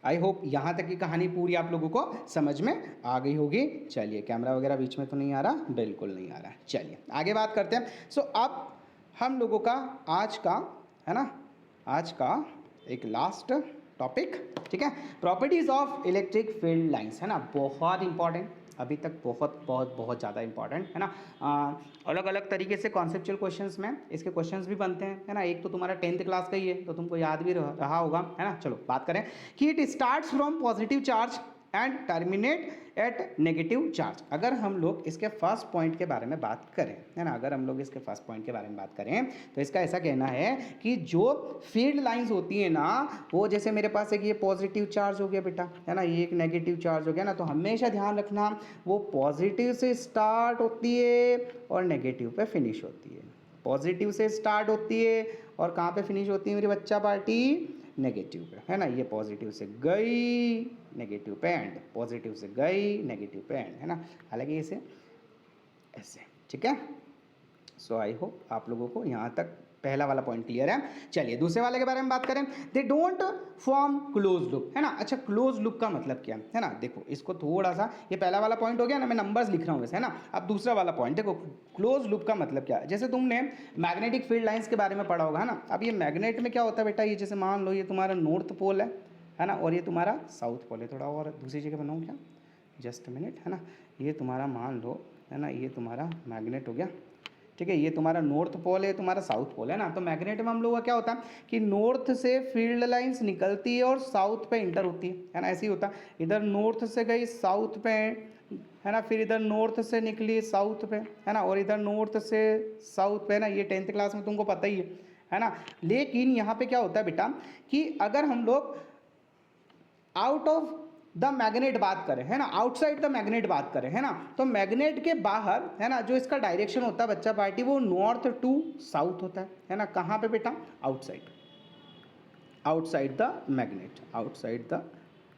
आई होप यहाँ तक की कहानी पूरी आप लोगों को समझ में आ गई होगी। चलिए, कैमरा वगैरह बीच में तो नहीं आ रहा? बिल्कुल नहीं आ रहा है। चलिए आगे बात करते हैं। सो अब हम लोगों का आज का है ना, आज का एक लास्ट टॉपिक, ठीक है, properties of electric field lines, है ना, बहुत इंपॉर्टेंट, अभी तक बहुत बहुत बहुत ज़्यादा इंपॉर्टेंट है ना। अलग अलग तरीके से कॉन्सेप्चुअल क्वेश्चंस में इसके क्वेश्चंस भी बनते हैं, है ना। एक तो तुम्हारा 10th क्लास का ही है तो तुमको याद भी रहा होगा, है ना। चलो बात करें कि it starts from positive charge and terminate at negative charge. अगर हम लोग इसके फर्स्ट पॉइंट के बारे में बात करें, है ना, अगर हम लोग इसके फर्स्ट पॉइंट के बारे में बात करें तो इसका ऐसा कहना है कि जो फील्ड लाइंस होती है ना, वो जैसे मेरे पास एक ये पॉजिटिव चार्ज हो गया बेटा, है ना, ये एक नेगेटिव चार्ज हो गया ना, तो हमेशा ध्यान रखना वो पॉजिटिव से स्टार्ट होती है और नेगेटिव पे फिनिश होती है। पॉजिटिव से स्टार्ट होती है और कहाँ पे फिनिश होती है मेरी बच्चा पार्टी? नेगेटिव पे, है ना। ये पॉजिटिव से गई, नेगेटिव पे एंड, पॉजिटिव से गई, नेगेटिव पे एंड, है ना। हालांकि इसे ऐसे, ठीक है। सो आई होप आप लोगों को यहाँ तक पहला वाला पॉइंट क्लियर है। चलिए दूसरे वाले के बारे में बात करें। They don't form close loop, है ना। अच्छा, क्लोज लूप का मतलब क्या है ना, देखो इसको थोड़ा सा, ये पहला वाला पॉइंट हो गया ना, मैं नंबर्स लिख रहा हूँ वैसे, है ना। अब दूसरा वाला पॉइंट देखो, क्लोज लूप का मतलब क्या है। जैसे तुमने मैग्नेटिक फील्ड लाइंस के बारे में पढ़ा होगा, है ना। अब ये मैग्नेट में क्या होता है बेटा, ये जैसे मान लो ये तुम्हारा नॉर्थ पोल है ना, और ये तुम्हारा साउथ पोल है। थोड़ा और दूसरी जगह बनाऊँ क्या? जस्ट मिनट, है ना। ये तुम्हारा मान लो, है ना, ये तुम्हारा मैग्नेट हो गया, ठीक है। ये तुम्हारा नॉर्थ पोल है, तुम्हारा साउथ पोल है ना। तो मैग्नेट में हम लोग का क्या होता है कि नॉर्थ से फील्ड लाइंस निकलती है और साउथ पे इंटर होती है ना, ऐसे ही होता है। इधर नॉर्थ से गई साउथ पे, है ना, फिर इधर नॉर्थ से निकली साउथ पे, है ना, और इधर नॉर्थ से साउथ पे, है ना। ये 10th क्लास में तुमको पता ही है ना। लेकिन यहाँ पे क्या होता है बेटा कि अगर हम लोग आउट ऑफ द मैग्नेट बात करें, है ना, आउटसाइड द मैग्नेट बात करें, है ना, तो मैग्नेट के बाहर, है ना, जो इसका डायरेक्शन होता है बच्चा पार्टी, वो नॉर्थ टू साउथ होता है ना। कहाँ पे बेटा? Outside, outside the magnet, outside the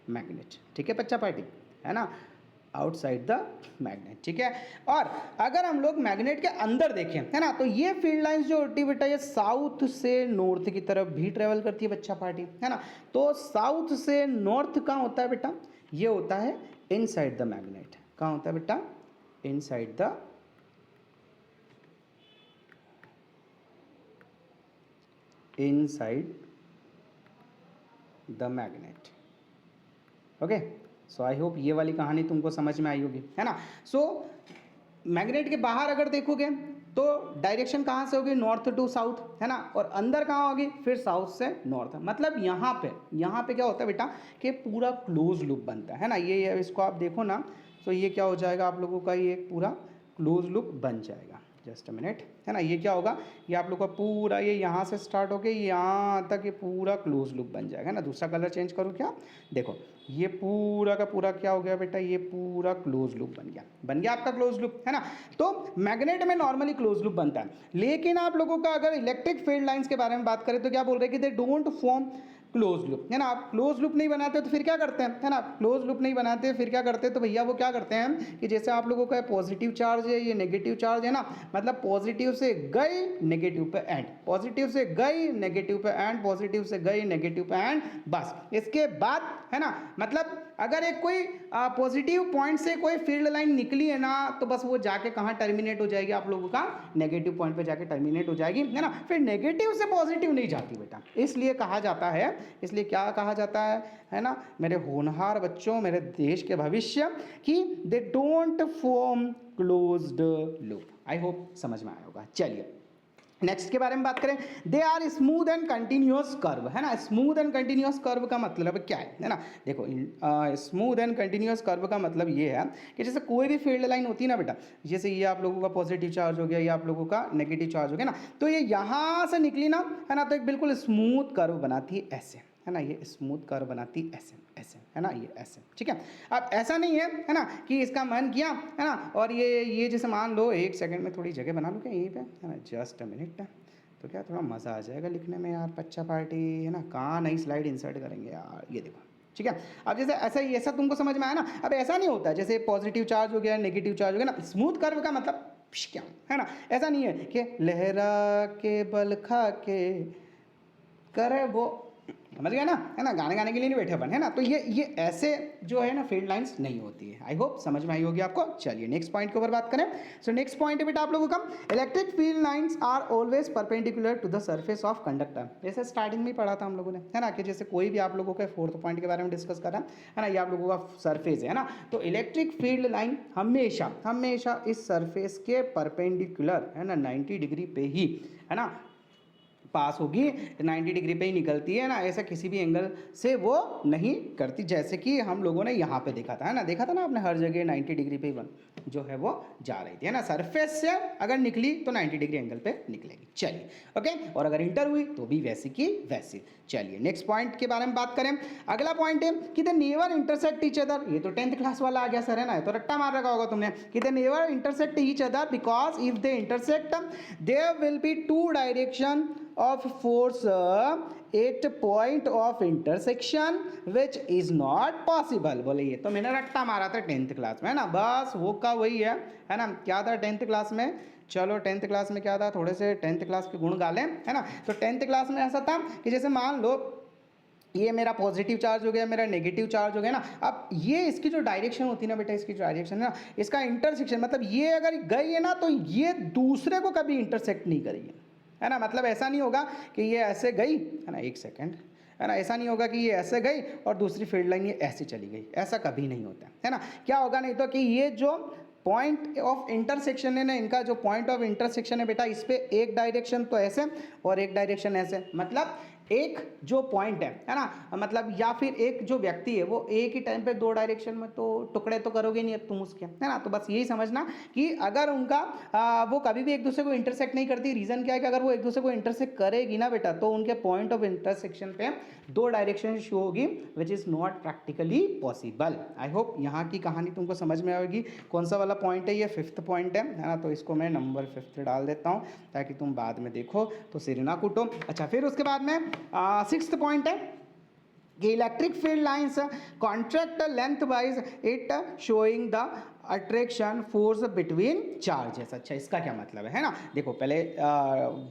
magnet, ठीक है बच्चा पार्टी, है ना, आउटसाइड द मैग्नेट, ठीक है। और अगर हम लोग मैग्नेट के अंदर देखें, है ना, तो ये फील्ड लाइंस जो होती है बेटा, ये साउथ से नॉर्थ की तरफ भी ट्रेवल करती है बच्चा पार्टी, है ना। तो साउथ से नॉर्थ कहाँ होता है बेटा? ये होता है इनसाइड द मैग्नेट। कहाँ होता है बेटा? Inside the, inside the magnet, okay. So I hope ये वाली कहानी तुमको समझ में आई होगी, है ना। सो मैग्नेट के बाहर अगर देखोगे तो डायरेक्शन कहाँ से होगी? नॉर्थ टू साउथ, है ना, और अंदर कहाँ होगी? फिर साउथ से नॉर्थ। मतलब यहाँ पे क्या होता है बेटा कि पूरा क्लोज लूप बनता है ना। ये इसको आप देखो ना, तो ये क्या हो जाएगा आप लोगों का, ये पूरा क्लोज लूप बन जाएगा। जस्ट अ मिनट, है ना। ये क्या होगा, ये आप लोग का पूरा, ये यहाँ से स्टार्ट होके यहाँ तक ये पूरा क्लोज लूप बन जाएगा, है ना। दूसरा कलर चेंज करूँ क्या? देखो ये पूरा का पूरा क्या हो गया बेटा, ये पूरा क्लोज लूप बन गया आपका क्लोज लूप, है ना। तो मैग्नेट में नॉर्मली क्लोज लूप बनता है, लेकिन आप लोगों का अगर इलेक्ट्रिक फील्ड लाइंस के बारे में बात करें तो क्या बोल रहे हैं कि they don't form close loop, है ना। आप क्लोज लूप नहीं बनाते तो फिर क्या करते हैं, है ना, क्लोज लूप नहीं बनाते फिर क्या करते हैं, तो भैया वो क्या करते हैं कि जैसे आप लोगों का पॉजिटिव चार्ज है, ये नेगेटिव चार्ज है ना, मतलब पॉजिटिव से गई नेगेटिव पे एंड, पॉजिटिव से गई नेगेटिव पे एंड, पॉजिटिव से गई नेगेटिव पे एंड, बस। इसके बाद, है ना, मतलब अगर एक कोई पॉजिटिव पॉइंट से कोई फील्ड लाइन निकली है ना, तो बस वो जाके कहाँ टर्मिनेट हो जाएगी आप लोगों का? नेगेटिव पॉइंट पे जाके टर्मिनेट हो जाएगी, है ना। फिर नेगेटिव से पॉजिटिव नहीं जाती बेटा, इसलिए कहा जाता है, इसलिए क्या कहा जाता है ना, मेरे होनहार बच्चों, मेरे देश के भविष्य, कि they don't form closed loop. I hope समझ में आया होगा। चलिए नेक्स्ट के बारे में बात करें। They are smooth and continuous curve, है ना। स्मूथ एंड कंटिन्यूअस कर्व का मतलब क्या है ना। देखो स्मूथ एंड कंटिन्यूअस कर्व का मतलब ये है कि जैसे कोई भी फील्ड लाइन होती है ना बेटा, जैसे ये आप लोगों का पॉजिटिव चार्ज हो गया, ये आप लोगों का नेगेटिव चार्ज हो गया ना, तो ये यहाँ से निकली ना, है ना, तो एक बिल्कुल स्मूथ कर्व बनाती है ऐसे, है ना, ये स्मूथ कर्व बनाती ऐसे ऐसे, है ना, ये ऐसे, ठीक है। अब ऐसा नहीं है ना, कि इसका मन किया, है ना, और ये जैसे मान लो, एक सेकंड में थोड़ी जगह बना लो क्या यहीं पे, है ना, जस्ट अ मिनट, तो क्या थोड़ा मज़ा आ जाएगा लिखने में यार, बच्चा पार्टी, है ना। कहाँ नई स्लाइड इंसर्ट करेंगे यार, ये देखो, ठीक है। अब जैसे ऐसा तुमको समझ में आया ना। अब ऐसा नहीं होता जैसे पॉजिटिव चार्ज हो गया, नेगेटिव चार्ज हो गया ना, स्मूथ कर्व का मतलब क्या है ना, ऐसा नहीं है कि लहरा के बल खा के करे वो, समझ गए ना, है ना, गाने गाने के लिए नहीं बैठे अपन, है ना। तो ये ऐसे जो है ना फील्ड लाइंस नहीं होती है। आई होप समझ में आई होगी आपको। चलिए नेक्स्ट पॉइंट के ऊपर बात करें। सो नेक्स्ट पॉइंट है बेटा आप लोगों का, electric field lines are always perpendicular to the surface of conductor. जैसे स्टार्टिंग में ही पढ़ा था हम लोगों ने, है ना, कि जैसे कोई भी आप लोगों के फोर्थ पॉइंट के बारे में डिस्कस कर रहा है ना, ये आप लोगों का सरफेस है ना, तो इलेक्ट्रिक फील्ड लाइन हमेशा हमेशा इस सरफेस के परपेंडिकुलर, है ना, 90 डिग्री पे ही, है ना, पास होगी, 90 डिग्री पे ही निकलती है ना, ऐसा किसी भी एंगल से वो नहीं करती, जैसे कि हम लोगों ने यहाँ पे देखा था, है ना, देखा था ना आपने, हर जगह 90 डिग्री पे जो है वो जा रही थी, है ना, सरफेस से अगर निकली तो 90 डिग्री एंगल पे निकलेगी। चलिए ओके, और अगर इंटर हुई तो भी वैसी की वैसी। चलिए नेक्स्ट पॉइंट के बारे में बात करें। अगला पॉइंट है कि they never intersect each other. ये तो 10th क्लास वाला आ गया सर, है ना, तो रट्टा मार रखा होगा तुमने कि they never intersect each other because if they intersect there will be two direction of force at point of intersection which is not possible। बोले ये तो मैंने रट्टा मारा था 10th क्लास में, है ना, बस वो का वही है ना, क्या था 10th क्लास में, चलो 10th क्लास में क्या था, थोड़े से 10th क्लास के गुण गालें, है ना। तो 10th क्लास में ऐसा था कि जैसे मान लो ये मेरा पॉजिटिव चार्ज हो गया, मेरा नेगेटिव चार्ज हो गया ना, अब ये इसकी जो डायरेक्शन होती है ना बेटा, इसकी जो डायरेक्शन है ना, इसका इंटरसेक्शन, मतलब ये अगर गई है ना तो ये दूसरे को कभी इंटरसेक्ट नहीं करेगी, है ना, मतलब ऐसा नहीं होगा कि ये ऐसे गई, है ना, एक सेकेंड, है ना, ऐसा नहीं होगा कि ये ऐसे गई और दूसरी फील्ड लाइन ये ऐसे चली गई, ऐसा कभी नहीं होता है ना। क्या होगा नहीं तो कि ये जो पॉइंट ऑफ इंटरसेक्शन है ना, इनका जो पॉइंट ऑफ इंटरसेक्शन है बेटा, इस पे एक डायरेक्शन तो ऐसे और एक डायरेक्शन ऐसे, मतलब एक जो पॉइंट है ना, मतलब या फिर एक जो व्यक्ति है वो एक ही टाइम पे दो डायरेक्शन में तो टुकड़े तो करोगे नहीं अब तुम उसके, है ना। तो बस यही समझना कि अगर उनका वो कभी भी एक दूसरे को इंटरसेक्ट नहीं करती। रीज़न क्या है कि अगर वो एक दूसरे को इंटरसेक्ट करेगी ना बेटा, तो उनके पॉइंट ऑफ इंटरसेक्शन पे दो डायरेक्शन शो होगी, which is not practically possible. I hope यहाँ की कहानी तुमको समझ में आएगी। कौन सा वाला पॉइंट है, ये 5th पॉइंट है ना, तो इसको मैं नंबर 5 डाल देता हूँ ताकि तुम बाद में देखो तो सिर ना कूटो। अच्छा, फिर उसके बाद में 6th पॉइंट है कि electric field lines contract length wise it showing the attraction force between charges. अच्छा, इसका क्या मतलब है ना, देखो पहले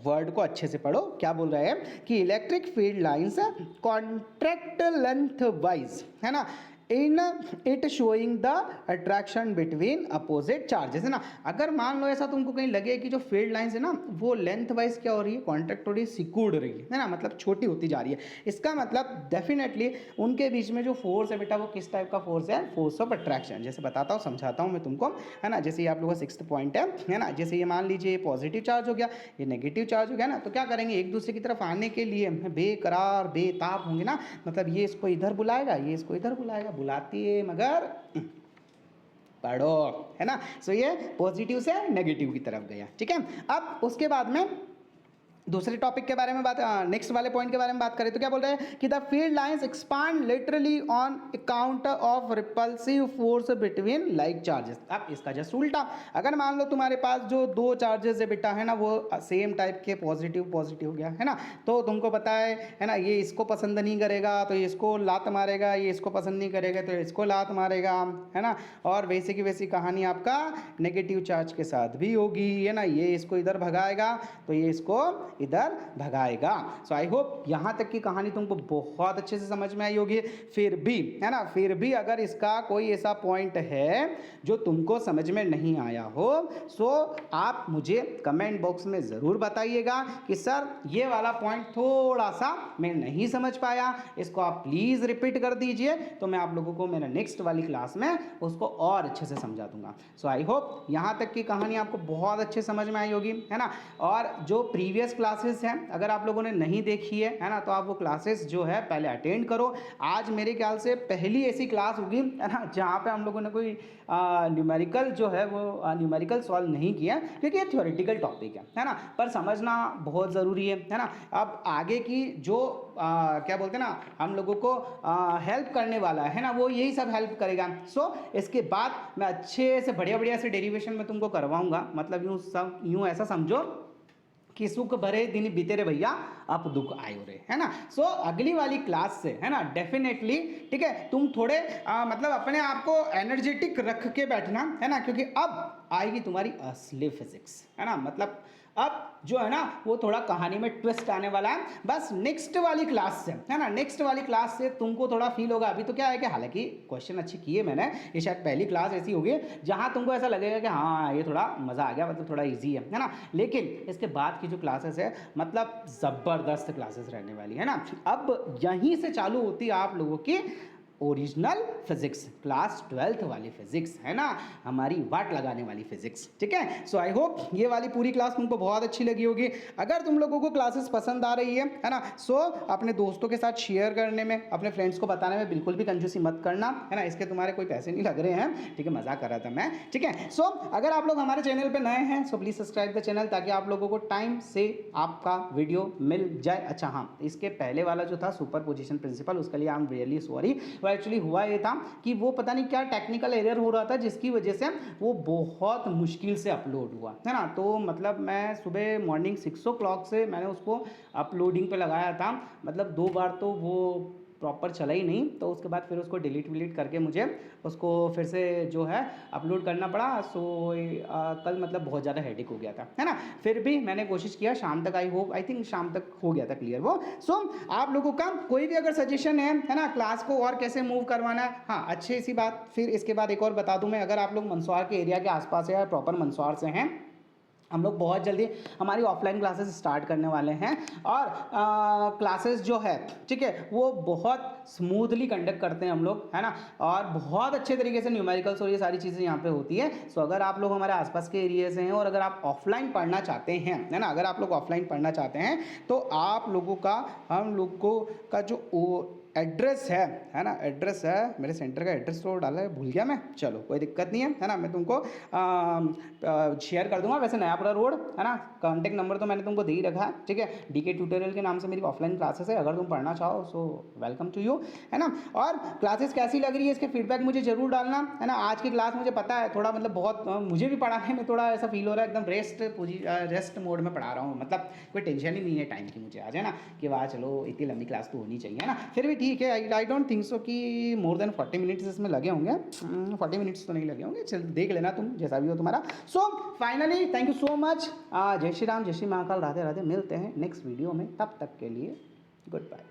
वर्ड को अच्छे से पढ़ो। क्या बोल रहा है कि electric field lines contract length wise, है ना, in it showing the attraction between opposite charges, है ना। अगर मान लो ऐसा तुमको कहीं लगे कि जो फील्ड लाइंस है ना वो लेंथ वाइज क्या हो रही है, कॉन्ट्रैक्ट हो रही है, सिकुड़ रही है ना, मतलब छोटी होती जा रही है, इसका मतलब डेफिनेटली उनके बीच में जो फोर्स है बेटा वो किस टाइप का फोर्स है, फोर्स ऑफ अट्रैक्शन। जैसे बताता हूँ, समझाता हूँ मैं तुमको, है ना। जैसे ये आप लोगों का 6th पॉइंट है ना, जैसे ये मान लीजिए पॉजिटिव चार्ज हो गया, ये नेगेटिव चार्ज हो गया ना, तो क्या करेंगे, एक दूसरे की तरफ आने के लिए बेकरार बेताब होंगे ना, मतलब ये इसको इधर बुलाएगा, ये इसको इधर बुलाएगा, बुलाती है मगर पढ़ो, है ना। सो ये पॉजिटिव से नेगेटिव की तरफ गया, ठीक है। अब उसके बाद में दूसरे टॉपिक के बारे में बात, नेक्स्ट वाले पॉइंट के बारे में बात करें तो क्या बोल रहे हैं कि the field lines expand literally on account of repulsive force between like charges. अब इसका जस्ट उल्टा, अगर मान लो तुम्हारे पास जो दो चार्जेस है बेटा, है ना, वो सेम टाइप के पॉजिटिव पॉजिटिव गया, है ना, तो तुमको पता है ना, ये इसको पसंद नहीं करेगा तो ये इसको लात मारेगा, ये इसको पसंद नहीं करेगा तो इसको लात मारेगा, है ना। और वैसे की वैसी कहानी आपका नेगेटिव चार्ज के साथ भी होगी, है ना, ये इसको इधर भगाएगा तो ये इसको इधर भगाएगा। सो आई होप यहाँ तक की कहानी तुमको बहुत अच्छे से समझ में आई होगी। फिर भी, है ना, फिर भी अगर इसका कोई ऐसा पॉइंट है जो तुमको समझ में नहीं आया हो, सो आप मुझे कमेंट बॉक्स में ज़रूर बताइएगा कि सर ये वाला पॉइंट थोड़ा सा मैं नहीं समझ पाया, इसको आप प्लीज़ रिपीट कर दीजिए, तो मैं आप लोगों को मेरा नेक्स्ट वाली क्लास में उसको और अच्छे से समझा दूंगा। सो आई होप यहाँ तक की कहानी आपको बहुत अच्छे समझ में आई होगी, है ना। और जो प्रीवियस क्लासेस हैं अगर आप लोगों ने नहीं देखी है ना, तो आप वो क्लासेस जो है पहले अटेंड करो। आज मेरे ख्याल से पहली ऐसी क्लास होगी, है ना, जहाँ पे हम लोगों ने कोई न्यूमेरिकल जो है वो न्यूमेरिकल सॉल्व नहीं किया, क्योंकि ये थ्योरेटिकल टॉपिक है ना, पर समझना बहुत ज़रूरी है ना। अब आगे की जो क्या बोलते हैं ना, हम लोगों को हेल्प करने वाला है ना, वो यही सब हेल्प करेगा। सो इसके बाद मैं अच्छे से बढ़िया बढ़िया से डेरिवेशन में तुमको करवाऊंगा, मतलब यूँ ऐसा समझो कि सुख भरे दिन बीते रे भैया अब दुख आयो रे, है ना। सो अगली वाली क्लास से, है ना, डेफिनेटली, ठीक है, तुम थोड़े मतलब अपने आप को एनर्जेटिक रख के बैठना, है ना, क्योंकि अब आएगी तुम्हारी असली फिजिक्स, है ना, मतलब अब जो है ना वो थोड़ा कहानी में ट्विस्ट आने वाला है, बस नेक्स्ट वाली क्लास से, है ना, नेक्स्ट वाली क्लास से तुमको थोड़ा फील होगा। अभी तो क्या है कि हालांकि क्वेश्चन अच्छे किए मैंने, ये शायद पहली क्लास ऐसी होगी जहां तुमको ऐसा लगेगा कि हाँ ये थोड़ा मज़ा आ गया, मतलब थोड़ा ईजी है ना। लेकिन इसके बाद की जो क्लासेस है मतलब ज़बरदस्त क्लासेस रहने वाली है ना। अब यहीं से चालू होती है आप लोगों की ओरिजिनल फिजिक्स, क्लास 12th वाली फिजिक्स, है ना, हमारी वाट लगाने वाली फिजिक्स, ठीक है। सो आई होप ये वाली पूरी क्लास तुमको बहुत अच्छी लगी होगी। अगर तुम लोगों को क्लासेस पसंद आ रही है ना, सो अपने दोस्तों के साथ शेयर करने में, अपने फ्रेंड्स को बताने में बिल्कुल भी कंजूसी मत करना, है ना। इसके तुम्हारे कोई पैसे नहीं लग रहे हैं, ठीक है, मजाक कर रहा था मैं, ठीक है। सो अगर आप लोग हमारे चैनल पर नए हैं so please subscribe the channel, ताकि आप लोगों को टाइम से आपका वीडियो मिल जाए। अच्छा हाँ, इसके पहले वाला जो था सुपर पोजिशन प्रिंसिपल, उसके लिए आई एम रियली सॉरी। वो एक्चुअली हुआ ये था कि वो पता नहीं क्या टेक्निकल एरर हो रहा था, जिसकी वजह से वो बहुत मुश्किल से अपलोड हुआ, है ना। तो मतलब मैं सुबह मॉर्निंग 6 o'clock से मैंने उसको अपलोडिंग पे लगाया था, मतलब 2 बार तो वो प्रॉपर चला ही नहीं, तो उसके बाद फिर उसको डिलीट करके मुझे उसको फिर से जो है अपलोड करना पड़ा। सो कल मतलब बहुत ज़्यादा हेडेक हो गया था, है ना। फिर भी मैंने कोशिश किया, शाम तक आई थिंक शाम तक हो गया था क्लियर वो। सो आप लोगों का कोई भी अगर सजेशन है ना, क्लास को और कैसे मूव करवाना है, हाँ अच्छी सी बात। फिर इसके बाद एक और बता दूं मैं, अगर आप लोग मंदसौर के एरिया के आसपास है या प्रॉपर मंदसौर से हैं, हम लोग बहुत जल्दी हमारी ऑफलाइन क्लासेस स्टार्ट करने वाले हैं। और क्लासेस जो है, ठीक है, वो बहुत स्मूथली कंडक्ट करते हैं हम लोग, है ना, और बहुत अच्छे तरीके से न्यूमेरिकल्स और ये सारी चीज़ें यहाँ पे होती है। सो अगर आप लोग हमारे आसपास के एरिया से हैं और अगर आप ऑफलाइन पढ़ना चाहते हैं, है ना, अगर आप लोग ऑफलाइन पढ़ना चाहते हैं तो आप लोगों का, हम लोगों का जो एड्रेस है ना, एड्रेस है, मेरे सेंटर का एड्रेस तो डाला है, भूल गया मैं, चलो कोई दिक्कत नहीं है ना, मैं तुमको शेयर कर दूंगा। वैसे नयापुरा रोड, है ना, कॉन्टेक्ट नंबर तो मैंने तुमको दे ही रखा है, ठीक है। डीके ट्यूटोरियल के नाम से मेरी ऑफलाइन क्लासेस है, अगर तुम पढ़ना चाहो सो वेलकम टू यू, है ना। और क्लासेस कैसी लग रही है इसके फीडबैक मुझे जरूर डालना, है ना। आज की क्लास मुझे पता है थोड़ा मतलब बहुत मुझे भी पढ़ाने में थोड़ा ऐसा फील हो रहा है, एकदम रेस्ट मोड में पढ़ा रहा हूँ, मतलब कोई टेंशन ही नहीं है टाइम की मुझे आज, है ना, कि वाह चलो इतनी लंबी क्लास तो होनी चाहिए, है ना। फिर भी ठीक है, आई डोंट थिंक सो कि मोर देन 40 मिनट्स इसमें लगे होंगे, 40 मिनट्स तो नहीं लगे होंगे, चल देख लेना तुम जैसा भी हो तुम्हारा। So finally thank you so much, जय श्री राम, जय श्री महाकाल, राधे राधे। मिलते हैं नेक्स्ट वीडियो में, तब तक के लिए गुड बाय।